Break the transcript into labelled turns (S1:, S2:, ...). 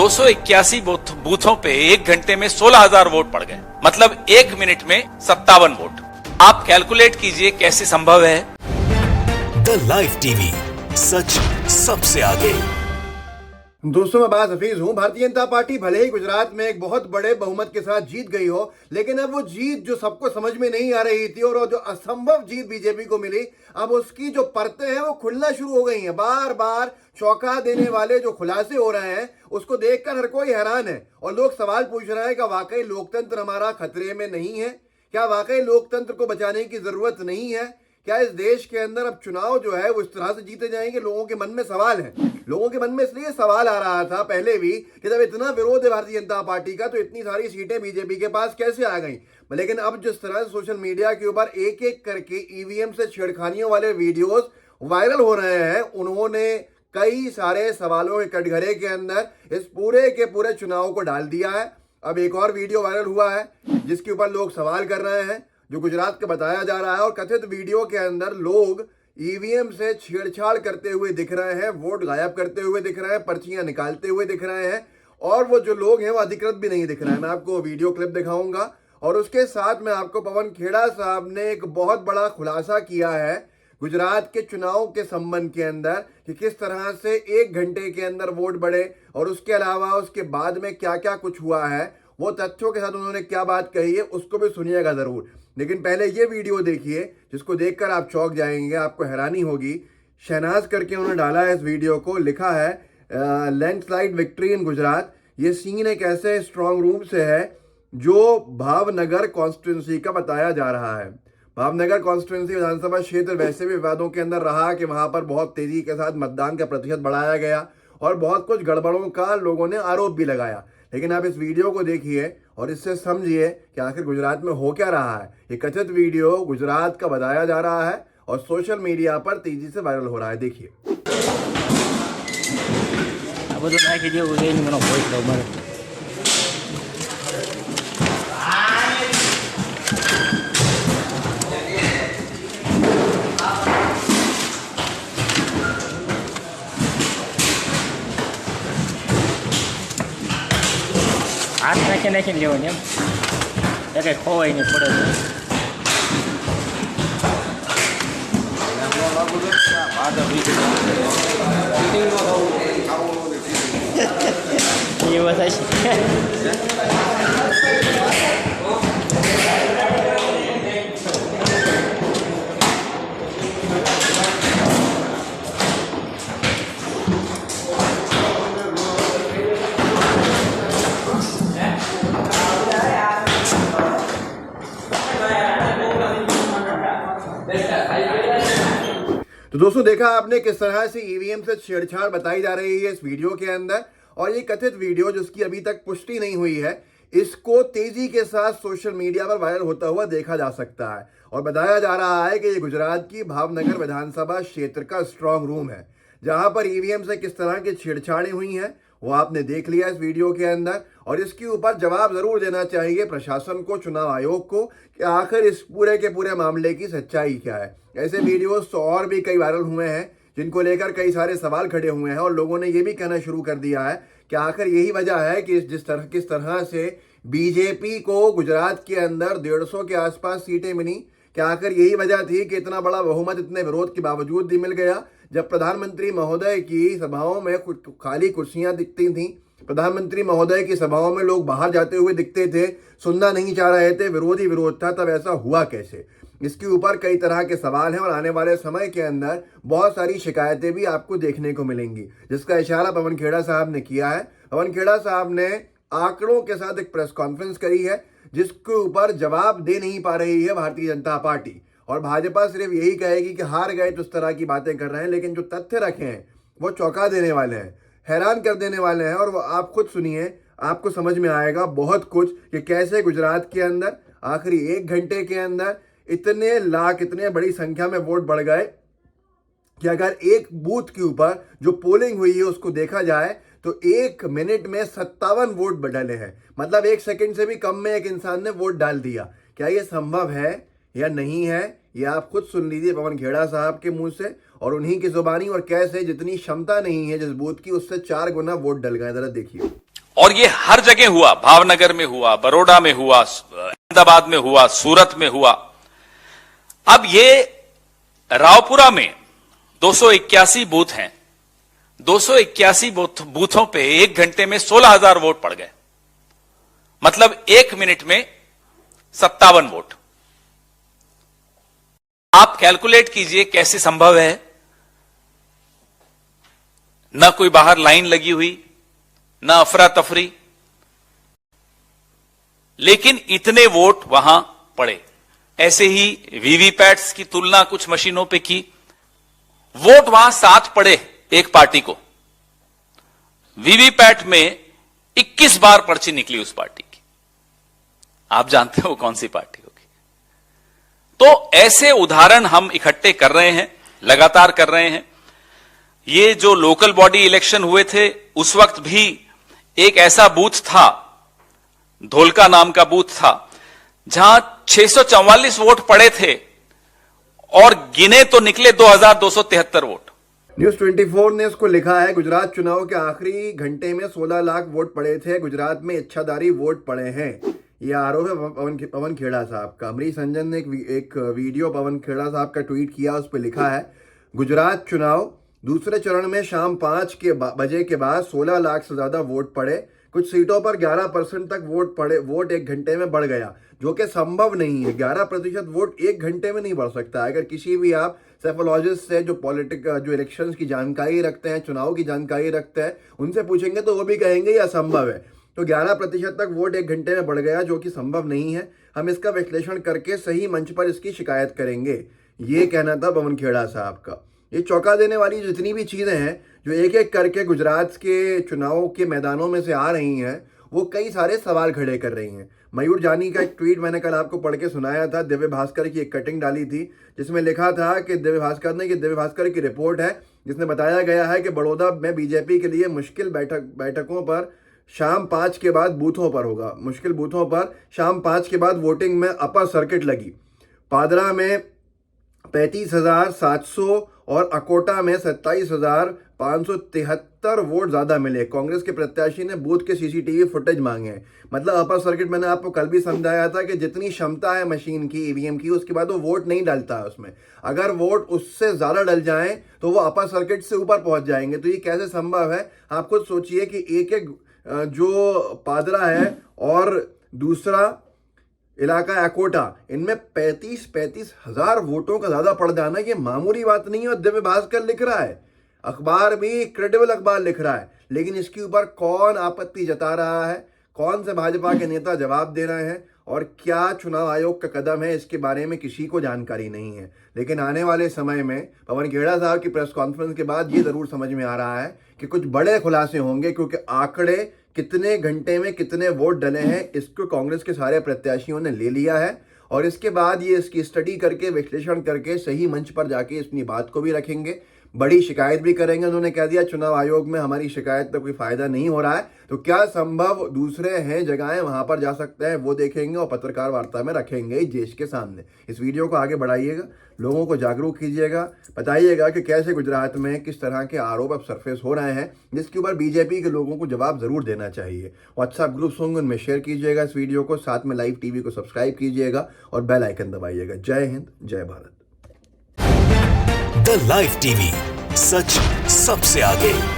S1: 281 बूथों पे 1 घंटे में 16,000 वोट पड़ गए, मतलब 1 मिनट में 57 वोट। आप कैलकुलेट कीजिए कैसे संभव है।
S2: द लाइव टीवी, सच सबसे आगे।
S3: दोस्तों, मैं बात हफीज हूं। भारतीय जनता पार्टी भले ही गुजरात में एक बहुत बड़े बहुमत के साथ जीत गई हो, लेकिन अब वो जीत जो सबको समझ में नहीं आ रही थी और जो असंभव जीत बीजेपी को मिली, अब उसकी जो परतें हैं वो खुलना शुरू हो गई हैं। बार बार चौंका देने वाले जो खुलासे हो रहे हैं उसको देखकर हर कोई हैरान है और लोग सवाल पूछ रहे हैं कि वाकई लोकतंत्र हमारा खतरे में नहीं है? क्या वाकई लोकतंत्र को बचाने की जरूरत नहीं है? क्या इस देश के अंदर अब चुनाव जो है वो इस तरह से जीते जाएंगे? लोगों के मन में सवाल है। लोगों के मन में इसलिए सवाल आ रहा था पहले भी कि जब इतना विरोध है भारतीय जनता पार्टी का, तो इतनी सारी सीटें बीजेपी के पास कैसे आ गई। लेकिन अब जिस तरह से सोशल मीडिया के ऊपर एक एक करके ईवीएम से छेड़खानियों वाले वीडियोस वायरल हो रहे हैं, उन्होंने कई सारे सवालों के कटघरे के अंदर इस पूरे के पूरे चुनाव को डाल दिया है। अब एक और वीडियो वायरल हुआ है जिसके ऊपर लोग सवाल कर रहे हैं, जो गुजरात का बताया जा रहा है, और कथित वीडियो के अंदर लोग ईवीएम से छेड़छाड़ करते हुए दिख रहे हैं, वोट गायब करते हुए दिख रहे हैं, पर्चियां निकालते हुए दिख रहे हैं, और वो जो लोग हैं वो अधिकृत भी नहीं दिख रहे हैं। मैं आपको वीडियो क्लिप दिखाऊंगा और उसके साथ में आपको पवन खेड़ा साहब ने एक बहुत बड़ा खुलासा किया है गुजरात के चुनाव के संबंध के अंदर कि किस तरह से 1 घंटे के अंदर वोट बढ़े, और उसके अलावा उसके बाद में क्या क्या कुछ हुआ है, वो तथ्यों के साथ उन्होंने क्या बात कही है, उसको भी सुनिएगा जरूर। लेकिन पहले ये वीडियो देखिए जिसको देखकर आप चौंक जाएंगे, आपको हैरानी होगी। शहनाज करके उन्होंने डाला है इस वीडियो को, लिखा है लैंडस्लाइड विक्ट्री इन गुजरात। ये सीन एक ऐसे स्ट्रांग रूम से है जो भावनगर कॉन्स्टिट्यूंसी का बताया जा रहा है। भावनगर कॉन्स्टिट्यूंसी विधानसभा क्षेत्र वैसे भी विवादों के अंदर रहा कि वहां पर बहुत तेजी के साथ मतदान का प्रतिशत बढ़ाया गया और बहुत कुछ गड़बड़ों का लोगों ने आरोप भी लगाया। लेकिन आप इस वीडियो को देखिए और इससे समझिए कि आखिर गुजरात में हो क्या रहा है। ये कथित वीडियो गुजरात का बताया जा रहा है और सोशल मीडिया पर तेजी से वायरल हो रहा है। देखिए।
S4: હાથ નાખીને લેવો ને એમ કંઈ ખોવાય નહીં પડે એ વાત છે।
S3: तो दोस्तों, देखा आपने किस तरह से ईवीएम से छेड़छाड़ बताई जा रही है इस वीडियो के अंदर, और ये कथित वीडियो जिसकी अभी तक पुष्टि नहीं हुई है, इसको तेजी के साथ सोशल मीडिया पर वायरल होता हुआ देखा जा सकता है। और बताया जा रहा है कि ये गुजरात की भावनगर विधानसभा क्षेत्र का स्ट्रांग रूम है, जहां पर ईवीएम से किस तरह की छेड़छाड़ें हुई हैं वो आपने देख लिया इस वीडियो के अंदर। और इसके ऊपर जवाब जरूर देना चाहिए प्रशासन को, चुनाव आयोग को, कि आखिर इस पूरे के पूरे मामले की सच्चाई क्या है। ऐसे वीडियोस तो और भी कई वायरल हुए हैं जिनको लेकर कई सारे सवाल खड़े हुए हैं और लोगों ने ये भी कहना शुरू कर दिया है कि आखिर यही वजह है कि किस तरह से बीजेपी को गुजरात के अंदर 150 के आसपास सीटें मिली। क्या आखिर यही वजह थी कि इतना बड़ा बहुमत इतने विरोध के बावजूद भी मिल गया? जब प्रधानमंत्री महोदय की सभाओं में खाली कुर्सियां दिखती थीं, प्रधानमंत्री महोदय की सभाओं में लोग बाहर जाते हुए दिखते थे, सुनना नहीं चाह रहे थे, विरोध ही विरोध था, तब ऐसा हुआ कैसे? इसके ऊपर कई तरह के सवाल हैं और आने वाले समय के अंदर बहुत सारी शिकायतें भी आपको देखने को मिलेंगी, जिसका इशारा पवन खेड़ा साहब ने किया है। पवन खेड़ा साहब ने आंकड़ों के साथ एक प्रेस कॉन्फ्रेंस करी है जिसके ऊपर जवाब दे नहीं पा रही है भारतीय जनता पार्टी, और भाजपा सिर्फ यही कहेगी कि हार गए तो इस तरह की बातें कर रहे हैं। लेकिन जो तथ्य रखे हैं वो चौंका देने वाले हैं, हैरान कर देने वाले हैं, और वो आप खुद सुनिए, आपको समझ में आएगा बहुत कुछ कि कैसे गुजरात के अंदर आखिरी 1 घंटे के अंदर इतने लाख, इतने बड़ी संख्या में वोट बढ़ गए कि अगर एक बूथ के ऊपर जो पोलिंग हुई है उसको देखा जाए तो 1 मिनट में 57 वोट डले हैं। मतलब 1 सेकंड से भी कम में एक इंसान ने वोट डाल दिया। क्या ये संभव है या नहीं है, ये आप खुद सुन लीजिए पवन खेड़ा साहब के मुंह से और उन्हीं की जुबानी, और कैसे जितनी क्षमता नहीं है जिस बूथ की उससे 4 गुना वोट डल गए। जरा देखिए।
S1: और ये हर जगह हुआ, भावनगर में हुआ, बड़ौदा में हुआ, अहमदाबाद में हुआ, सूरत में हुआ। अब ये रावपुरा में 281 बूथ हैं। 281 बूथों पे 1 घंटे में 16,000 वोट पड़ गए। मतलब 1 मिनट में 57 वोट। आप कैलकुलेट कीजिए कैसे संभव है। न कोई बाहर लाइन लगी हुई, न अफरा तफरी, लेकिन इतने वोट वहां पड़े। ऐसे ही वीवीपैट्स की तुलना कुछ मशीनों पे की, वोट वहां 7 पड़े एक पार्टी को। वीवीपैट में 21 बार पर्ची निकली उस पार्टी की। आप जानते हो कौन सी पार्टी होगी। तो ऐसे उदाहरण हम इकट्ठे कर रहे हैं, लगातार कर रहे हैं। ये जो लोकल बॉडी इलेक्शन हुए थे उस वक्त भी एक ऐसा बूथ था, धोलका नाम का बूथ था, जहां 644 वोट पड़े थे और गिने तो निकले 2273 वोट।
S3: न्यूज 24 ने इसको लिखा है, गुजरात चुनाव के आखिरी घंटे में 16 लाख वोट पड़े थे। गुजरात में इच्छाधारी वोट पड़े हैं। ये आरोप है पवन खेड़ा साहब का। अमरीश रंजन ने एक वीडियो पवन खेड़ा साहब का ट्वीट किया, उस पर लिखा है, गुजरात चुनाव दूसरे चरण में शाम 5 बजे के बाद 16 लाख से ज्यादा वोट पड़े। कुछ सीटों पर 11% तक वोट 1 घंटे में बढ़ गया, जो कि संभव नहीं है। 11% वोट 1 घंटे में नहीं बढ़ सकता। अगर किसी भी आप सेफोलॉजिस्ट से जो इलेक्शंस की जानकारी रखते हैं, चुनाव की जानकारी रखते हैं, उनसे पूछेंगे तो वो भी कहेंगे ये असंभव है। तो 11% तक वोट 1 घंटे में बढ़ गया, जो कि संभव नहीं है। हम इसका विश्लेषण करके सही मंच पर इसकी शिकायत करेंगे। ये कहना था पवन खेड़ा साहब का। ये चौंका देने वाली जितनी भी चीजें हैं जो एक एक करके गुजरात के चुनाव के मैदानों में से आ रही हैं, वो कई सारे सवाल खड़े कर रही हैं। मयूर जानी का एक ट्वीट मैंने कल आपको पढ़ के सुनाया था। दिव्य भास्कर की एक कटिंग डाली थी जिसमें लिखा था कि दिव्य भास्कर की रिपोर्ट है जिसमें बताया गया है कि बड़ौदा में बीजेपी के लिए मुश्किल बैठकों पर शाम 5 के बाद बूथों पर होगा। मुश्किल बूथों पर शाम 5 के बाद वोटिंग में अपर सर्किट लगी। पादरा में 35,700 और अकोटा में 27,573 वोट ज्यादा मिले। कांग्रेस के प्रत्याशी ने बूथ के सीसीटीवी फुटेज मांगे। मतलब अपर सर्किट मैंने आपको कल भी समझाया था कि जितनी क्षमता है मशीन की, ईवीएम की, उसके बाद वो वोट नहीं डालता है उसमें। अगर वोट उससे ज्यादा डल जाए तो वो अपर सर्किट से ऊपर पहुंच जाएंगे। तो ये कैसे संभव है? आप खुद सोचिए कि एक जो पादरा है और दूसरा इलाका अकोटा, इनमें 35 हजार वोटों का ज्यादा पड़ जाना ये मामूली बात नहीं है। और दिव्य भास्कर लिख रहा है, अखबार भी क्रेडिबल अखबार लिख रहा है, लेकिन इसके ऊपर कौन आपत्ति जता रहा है, कौन से भाजपा के नेता जवाब दे रहे हैं और क्या चुनाव आयोग का कदम है, इसके बारे में किसी को जानकारी नहीं है। लेकिन आने वाले समय में पवन खेड़ा साहब की प्रेस कॉन्फ्रेंस के बाद ये जरूर समझ में आ रहा है कि कुछ बड़े खुलासे होंगे, क्योंकि आंकड़े कितने घंटे में कितने वोट डले हैं इसको कांग्रेस के सारे प्रत्याशियों ने ले लिया है। और इसके बाद ये इसकी स्टडी करके, विश्लेषण करके सही मंच पर जाके अपनी बात को भी रखेंगे, बड़ी शिकायत भी करेंगे। उन्होंने कह दिया चुनाव आयोग में हमारी शिकायत का कोई फायदा नहीं हो रहा है, तो क्या संभव दूसरे हैं जगहें वहां पर जा सकते हैं वो देखेंगे और पत्रकार वार्ता में रखेंगे देश के सामने। इस वीडियो को आगे बढ़ाइएगा, लोगों को जागरूक कीजिएगा, बताइएगा कि कैसे गुजरात में किस तरह के आरोप अब सरफेस हो रहे हैं, जिसके ऊपर बीजेपी के लोगों को जवाब जरूर देना चाहिए। व्हाट्सएप ग्रुप्स होंगे, उनमें शेयर कीजिएगा इस वीडियो को, साथ में लाइव टीवी को सब्सक्राइब कीजिएगा और बेल आइकन दबाइएगा। जय हिंद, जय भारत।
S2: द लाइव टीवी, सच सबसे आगे।